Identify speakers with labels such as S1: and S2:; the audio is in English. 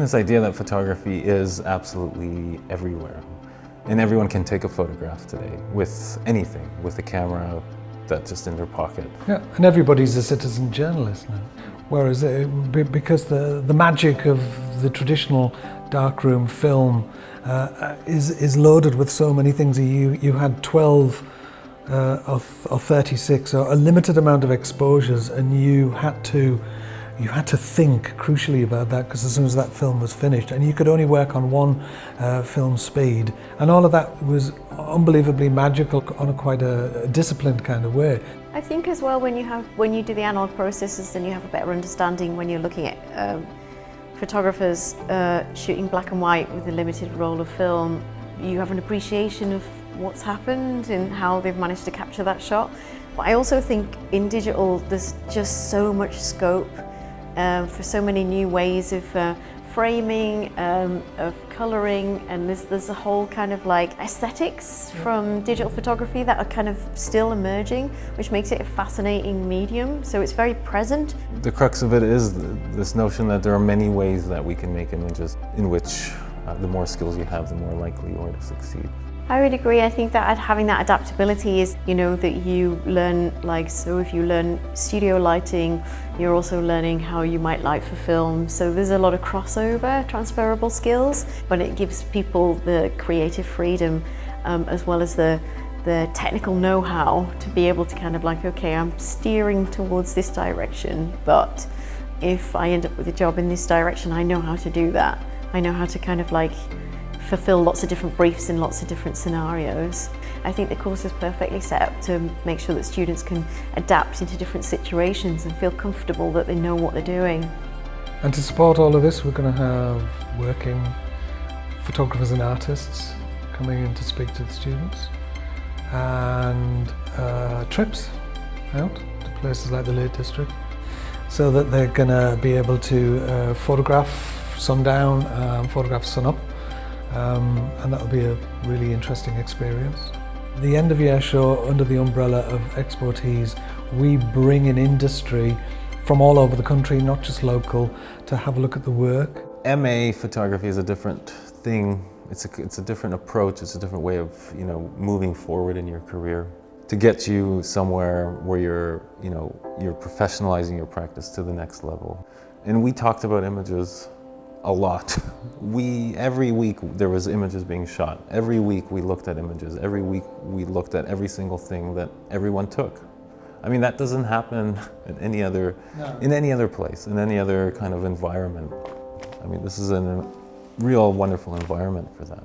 S1: this idea that photography is absolutely everywhere. And everyone can take a photograph today with anything, with a camera that's just in their pocket.
S2: Yeah, and everybody's a citizen journalist now. Whereas because the magic of the traditional darkroom film is loaded with so many things. You had 12 or 36, or a limited amount of exposures, and you had to think crucially about that, because as soon as that film was finished, and you could only work on one film speed, and all of that was unbelievably magical on a quite a disciplined kind of way.
S3: I think as well, when you do the analog processes, then you have a better understanding when you're looking at photographers shooting black and white with a limited roll of film. You have an appreciation of what's happened and how they've managed to capture that shot. But I also think in digital there's just so much scope for so many new ways of framing, of colouring, and there's a whole kind of like aesthetics from digital photography that are kind of still emerging, which makes it a fascinating medium. So it's very present.
S1: The crux of it is this notion that there are many ways that we can make images, in which the more skills you have, the more likely you are to succeed.
S3: I would agree. I think that having that adaptability is, that you learn, so if you learn studio lighting, you're also learning how you might light for film. So there's a lot of crossover, transferable skills, but it gives people the creative freedom as well as the technical know-how to be able to kind of okay, I'm steering towards this direction, but if I end up with a job in this direction, I know how to do that. I know how to kind of fulfill lots of different briefs in lots of different scenarios. I think the course is perfectly set up to make sure that students can adapt into different situations and feel comfortable that they know what they're doing.
S2: And to support all of this, we're going to have working photographers and artists coming in to speak to the students, and trips out to places like the Lake District, so that they're going to be able to photograph sundown, photograph sunup. And that'll be a really interesting experience. The end of year show, under the umbrella of Expo-Tees, we bring in industry from all over the country, not just local, to have a look at the work.
S1: MA photography is a different thing. It's a different approach. It's a different way of moving forward in your career to get you somewhere where you're professionalizing your practice to the next level. And we talked about images a lot. Every week there was images being shot. Every week we looked at images. Every week we looked at every single thing that everyone took. I mean, that doesn't happen in any other place, in any other kind of environment. I mean, this is a real wonderful environment for that.